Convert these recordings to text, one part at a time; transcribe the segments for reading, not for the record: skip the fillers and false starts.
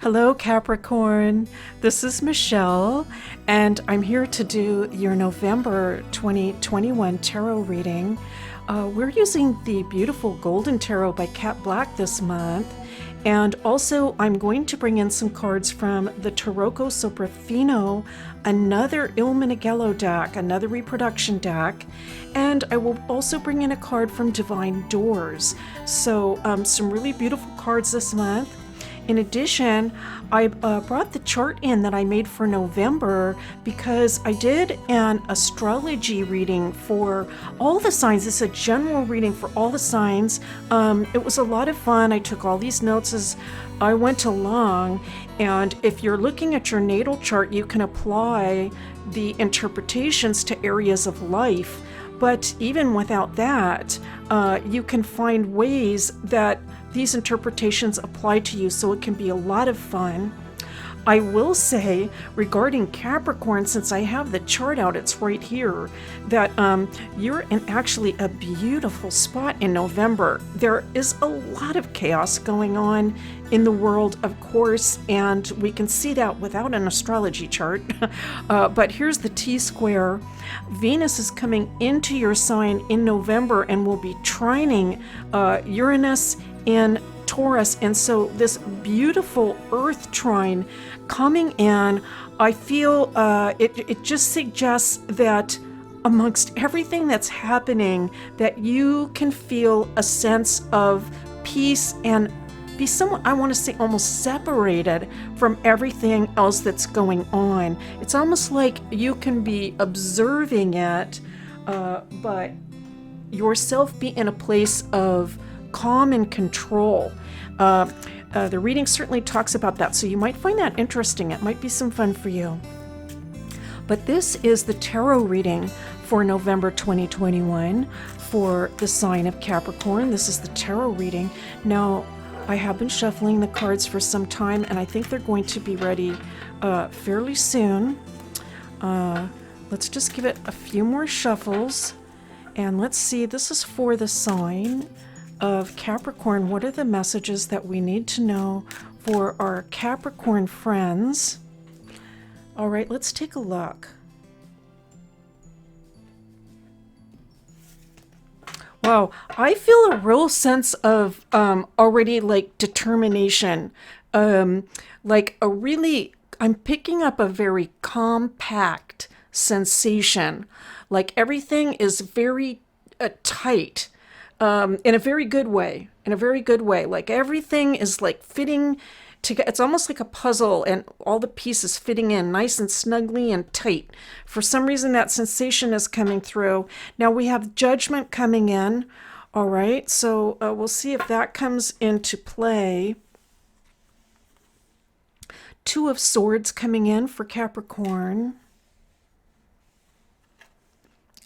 Hello, Capricorn. This is Michelle, and I'm here to do your November 2021 tarot reading. We're using the beautiful Golden Tarot by Cat Black this month, and also I'm going to bring in some cards from the Tarocco Soprafino, another Il Meneghello deck, another reproduction deck, and I will also bring in a card from Divine Doors. So some really beautiful cards this month. In addition, I brought the chart in that I made for November because I did an astrology reading for all the signs. It's a general reading for all the signs. It was a lot of fun. I took all these notes as I went along. And if you're looking at your natal chart, you can apply the interpretations to areas of life. But even without that, you can find ways that these interpretations apply to you, so it can be a lot of fun. I will say, regarding Capricorn, since I have the chart out, it's right here, that you're in actually a beautiful spot in November. There is a lot of chaos going on in the world, of course, and we can see that without an astrology chart. But here's the T-square. Venus is coming into your sign in November and will be trining Uranus in Taurus, and so this beautiful Earth trine coming in, I feel it just suggests that amongst everything that's happening, that you can feel a sense of peace and be somewhat, I want to say, almost separated from everything else that's going on. It's almost like you can be observing it, but yourself be in a place of calm and control. The reading certainly talks about that, so you might find that interesting. It might be some fun for you. But this is the tarot reading for November 2021 for the sign of Capricorn. This is the tarot reading. Now, I have been shuffling the cards for some time, and I think they're going to be ready fairly soon. Let's just give it a few more shuffles, and let's see. This is for the sign of Capricorn. What are the messages that we need to know for our Capricorn friends? All right, let's take a look. Wow, I feel a real sense of already like determination. Like a really, I'm picking up a very compact sensation. Like everything is very tight. In a very good way, like everything is like fitting together. It's almost like a puzzle and all the pieces fitting in nice and snugly and tight. For some reason, that sensation is coming through. Now we have Judgment coming in. All right, so we'll see if that comes into play. Two of Swords coming in for Capricorn.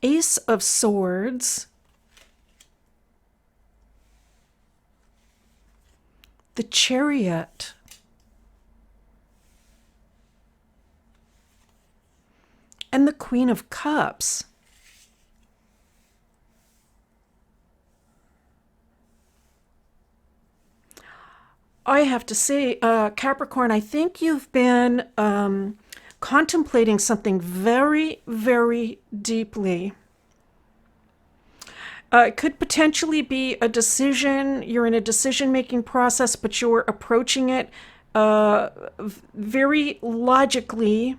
Ace of Swords. The Chariot. And the Queen of Cups. I have to say, Capricorn, I think you've been contemplating something very, very deeply. It could potentially be a decision. You're in a decision-making process, but you're approaching it very logically.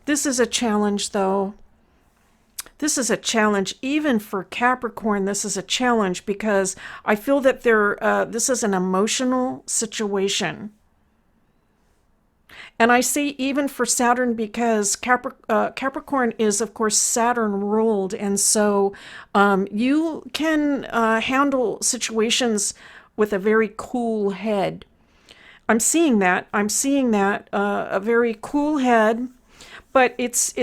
This is a challenge, though. This is a challenge. Even for Capricorn, this is a challenge because I feel that this is an emotional situation. And I say even for Saturn because Capricorn is, of course, Saturn ruled. And so you can handle situations with a very cool head. I'm seeing that. A very cool head. But it's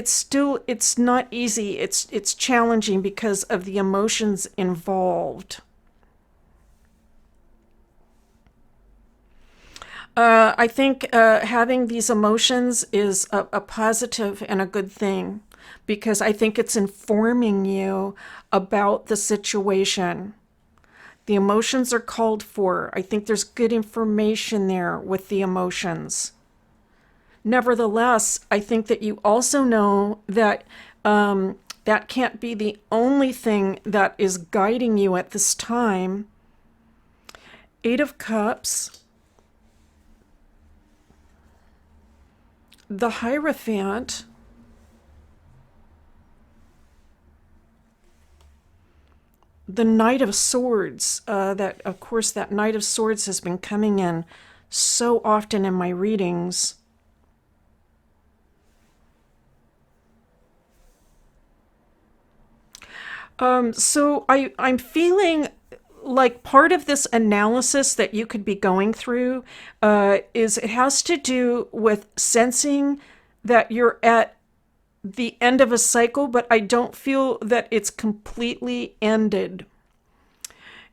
not easy. It's challenging because of the emotions involved. I think having these emotions is a positive and a good thing because I think it's informing you about the situation. The emotions are called for. I think there's good information there with the emotions. Nevertheless, I think that you also know that that can't be the only thing that is guiding you at this time. Eight of Cups, the Hierophant, the Knight of Swords. That, of course, that Knight of Swords has been coming in so often in my readings. So I'm feeling like part of this analysis that you could be going through is it has to do with sensing that you're at the end of a cycle, but I don't feel that it's completely ended.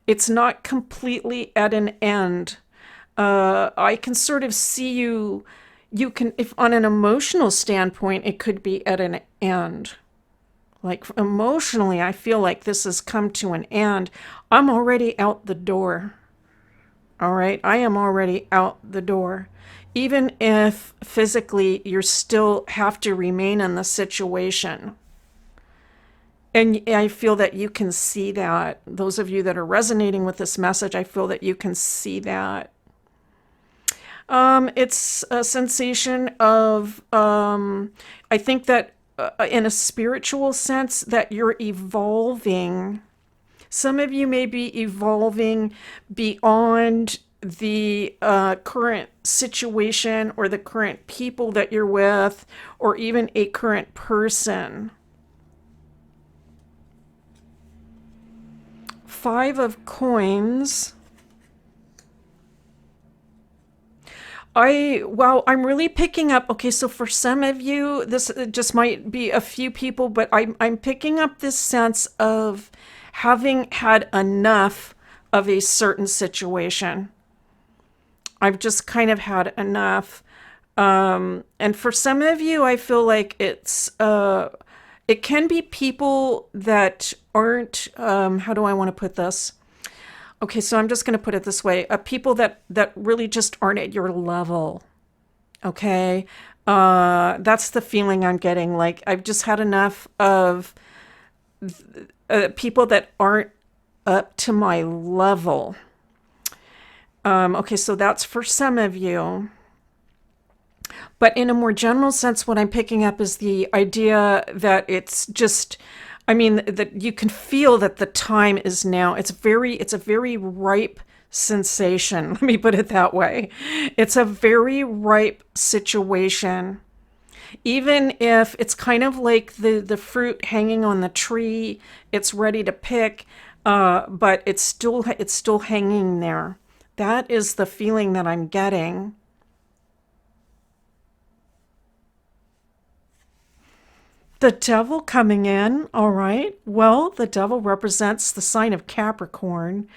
It's not completely at an end. I can sort of see you can, if on an emotional standpoint, it could be at an end. Like emotionally, I feel like this has come to an end. I'm already out the door. All right. I am already out the door. Even if physically you still have to remain in the situation. And I feel that you can see that. Those of you that are resonating with this message, I feel that you can see that. It's a sensation of, I think that in a spiritual sense, that you're evolving. Some of you may be evolving beyond the current situation or the current people that you're with, or even a current person. Five of Coins. I'm really picking up. Okay, so for some of you, this just might be a few people, but I'm picking up this sense of having had enough of a certain situation. I've just kind of had enough. And for some of you, I feel like it can be people that aren't, how do I want to put this? Okay, so I'm just going to put it this way. People that really just aren't at your level. Okay? That's the feeling I'm getting. Like, I've just had enough of people that aren't up to my level. Okay, so that's for some of you. But in a more general sense, what I'm picking up is the idea that it's just, I mean, that you can feel that the time is now. It's a very ripe sensation. Let me put it that way. It's a very ripe situation. Even if it's kind of like the fruit hanging on the tree, it's ready to pick, but it's still hanging there. That is the feeling that I'm getting. The Devil coming in, all right. Well, the Devil represents the sign of Capricorn.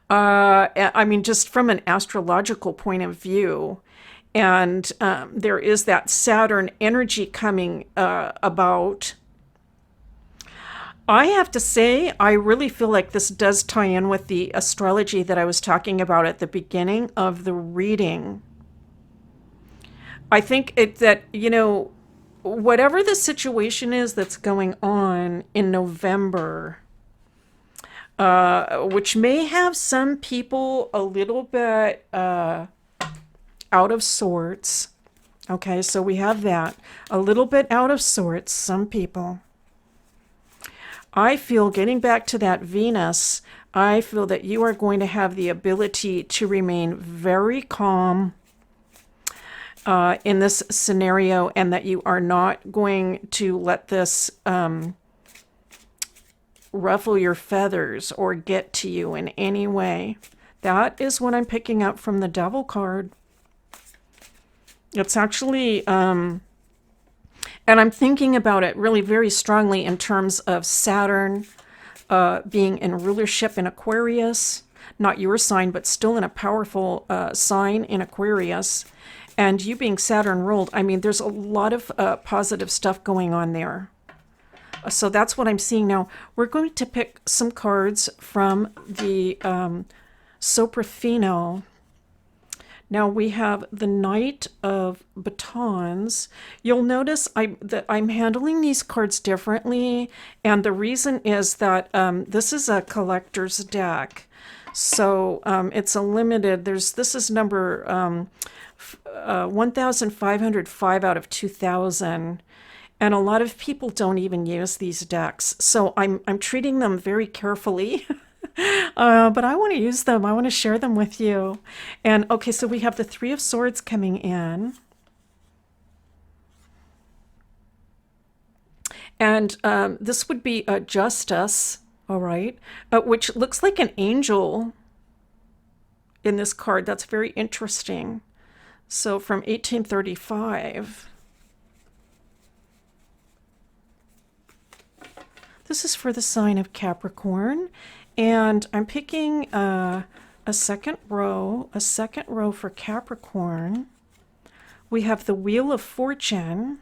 I mean, just from an astrological point of view. And there is that Saturn energy coming about. I have to say, I really feel like this does tie in with the astrology that I was talking about at the beginning of the reading. I think whatever the situation is that's going on in November, which may have some people a little bit out of sorts. Okay, so we have that. A little bit out of sorts, some people. I feel, getting back to that Venus, I feel that you are going to have the ability to remain very calm in this scenario, and that you are not going to let this ruffle your feathers or get to you in any way. That is what I'm picking up from the Devil card. It's actually, and I'm thinking about it really very strongly in terms of Saturn being in rulership in Aquarius, not your sign, but still in a powerful sign in Aquarius. And you being Saturn ruled, I mean, there's a lot of positive stuff going on there. So that's what I'm seeing now. We're going to pick some cards from the Soprafino. Now we have the Knight of Batons. You'll notice that I'm handling these cards differently, and the reason is that this is a collector's deck. So it's a limited. This is number 1,505 out of 2,000. And a lot of people don't even use these decks. So I'm treating them very carefully. But I want to use them. I want to share them with you. And okay, so we have the Three of Swords coming in. And this would be Justice, all right, which looks like an angel in this card. That's very interesting. So from 1835. This is for the sign of Capricorn. And I'm picking a second row for Capricorn. We have the Wheel of Fortune.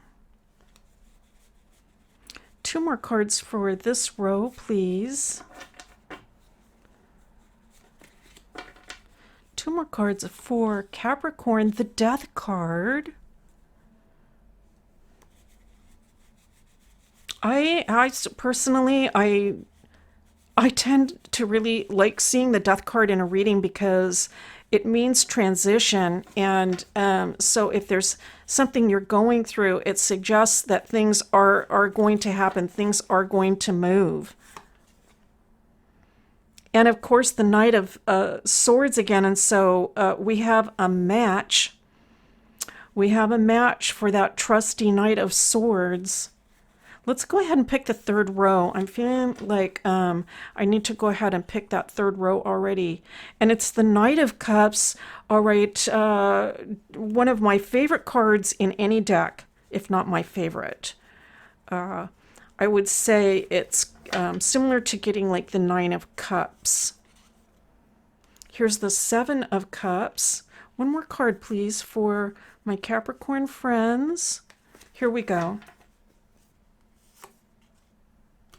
2 more cards for this row, please. 2 more cards for Capricorn, the Death card. I personally, I tend to really like seeing the Death card in a reading because it means transition. And so if there's something you're going through, it suggests that things are going to happen. Things are going to move. And of course, the Knight of Swords again. And so we have a match. We have a match for that trusty Knight of Swords. Let's go ahead and pick the 3rd row. I'm feeling like I need to go ahead and pick that 3rd row already. And it's the Knight of Cups. All right, one of my favorite cards in any deck, if not my favorite. I would say it's similar to getting like the 9 of Cups. Here's the 7 of Cups. One more card, please, for my Capricorn friends. Here we go.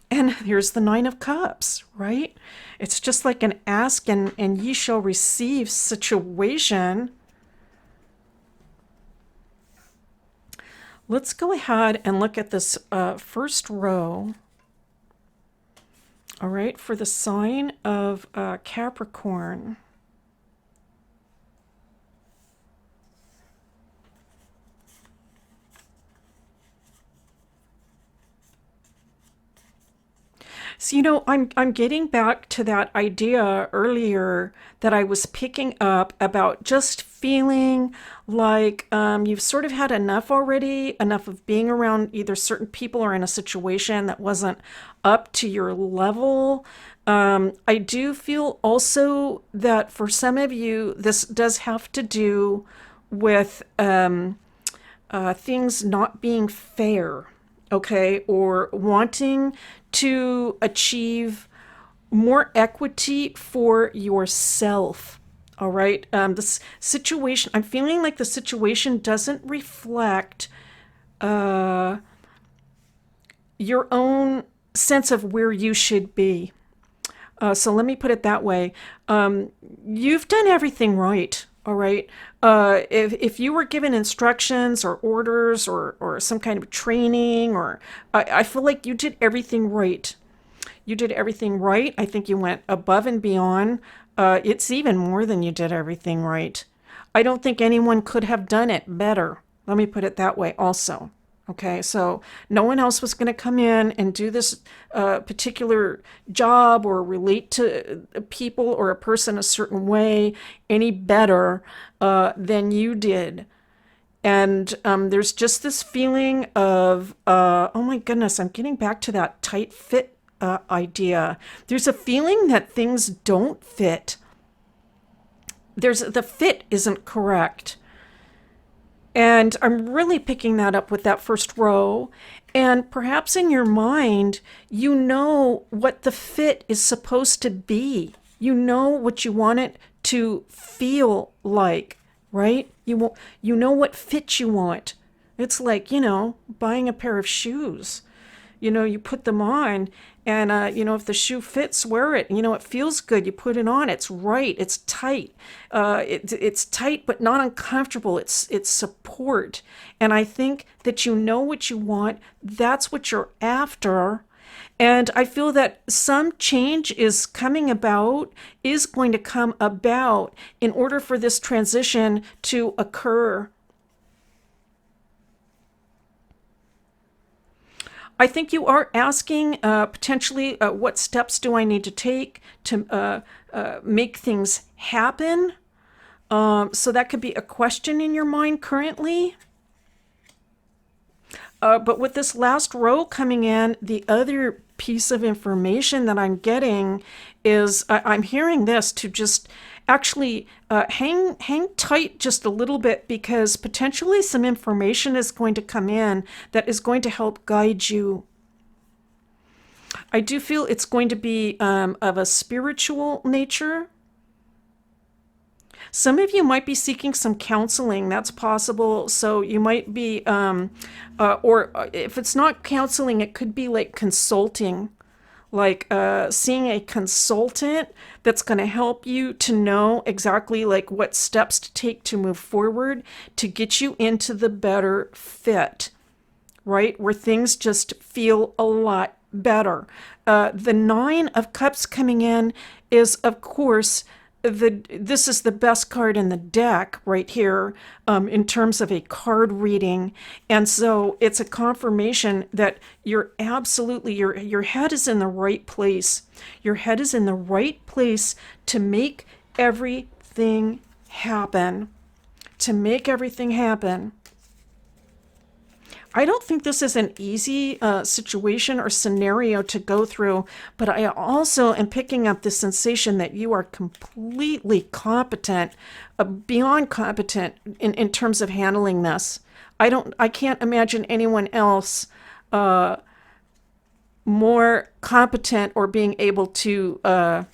And here's the 9 of Cups, right? It's just like an ask and ye shall receive situation. Let's go ahead and look at this first row. All right, for the sign of Capricorn. So, you know, I'm getting back to that idea earlier that I was picking up about just feeling like you've sort of had enough already, enough of being around either certain people or in a situation that wasn't up to your level. I do feel also that for some of you, this does have to do with things not being fair, okay, or wanting to achieve more equity for yourself. All right. This situation, I'm feeling like the situation doesn't reflect your own sense of where you should be. So let me put it that way. You've done everything right. All right. If you were given instructions or orders or some kind of training, or I feel like you did everything right. You did everything right. I think you went above and beyond. It's even more than you did everything right. I don't think anyone could have done it better. Let me put it that way also. Okay, so no one else was going to come in and do this particular job or relate to people or a person a certain way any better than you did. And there's just this feeling of, oh my goodness, I'm getting back to that tight fit idea. There's a feeling that things don't fit. The fit isn't correct. And I'm really picking that up with that first row. And perhaps in your mind, you know what the fit is supposed to be. You know what you want it to feel like, right? You know what fit you want. It's like, buying a pair of shoes. You put them on, and if the shoe fits, wear it. It feels good. You put it on. It's right. It's tight. It's tight, but not uncomfortable. It's support. And I think that you know what you want. That's what you're after. And I feel that some change is going to come about in order for this transition to occur. I think you are asking potentially what steps do I need to take to make things happen? So that could be a question in your mind currently. But with this last row coming in, the other piece of information that I'm getting is I'm hearing this to just actually hang tight just a little bit, because potentially some information is going to come in that is going to help guide you. I do feel it's going to be of a spiritual nature. Some of you might be seeking some counseling. That's possible. So you might be, or if it's not counseling, it could be like consulting, like seeing a consultant that's going to help you to know exactly like what steps to take to move forward to get you into the better fit, right? Where things just feel a lot better. The Nine of Cups coming in is, of course, this is the best card in the deck right here, in terms of a card reading. And so it's a confirmation that you're absolutely, your head is in the right place. Your head is in the right place to make everything happen. To make everything happen. I don't think this is an easy situation or scenario to go through, but I also am picking up the sensation that you are completely competent, beyond competent in terms of handling this. I can't imagine anyone else more competent or being able to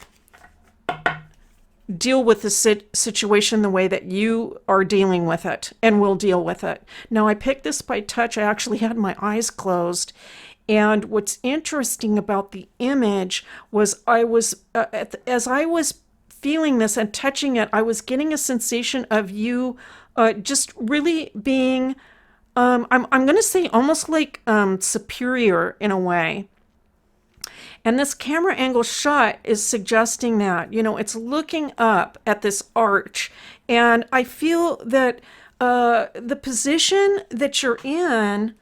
deal with the situation the way that you are dealing with it and will deal with it. Now, I picked this by touch. I actually had my eyes closed. And what's interesting about the image was as I was feeling this and touching it, I was getting a sensation of you just really being, I'm going to say almost like superior in a way. And this camera angle shot is suggesting that, it's looking up at this arch. And I feel that the position that you're in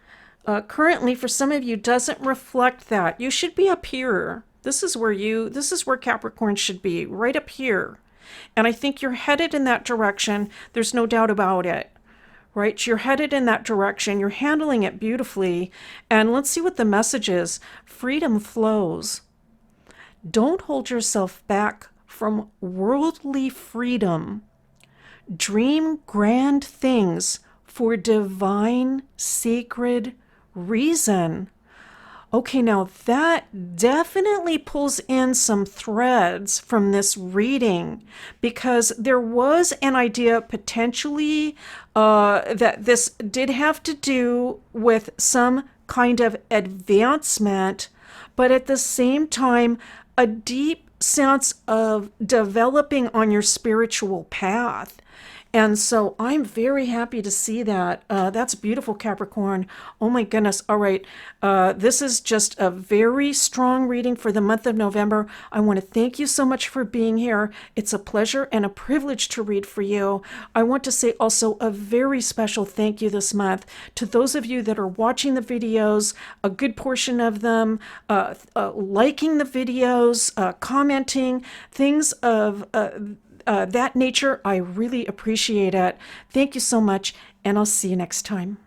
currently, for some of you, doesn't reflect that. You should be up here. This is where Capricorn should be, right up here. And I think you're headed in that direction. There's no doubt about it. Right? You're headed in that direction. You're handling it beautifully. And let's see what the message is. Freedom flows. Don't hold yourself back from worldly freedom. Dream grand things for divine, sacred reason. Okay, now that definitely pulls in some threads from this reading, because there was an idea potentially that this did have to do with some kind of advancement, but at the same time, a deep sense of developing on your spiritual path. And so I'm very happy to see that. That's beautiful, Capricorn. Oh my goodness. All right. This is just a very strong reading for the month of November. I want to thank you so much for being here. It's a pleasure and a privilege to read for you. I want to say also a very special thank you this month to those of you that are watching the videos, a good portion of them, liking the videos, commenting, things of that nature. I really appreciate it. Thank you so much, and I'll see you next time.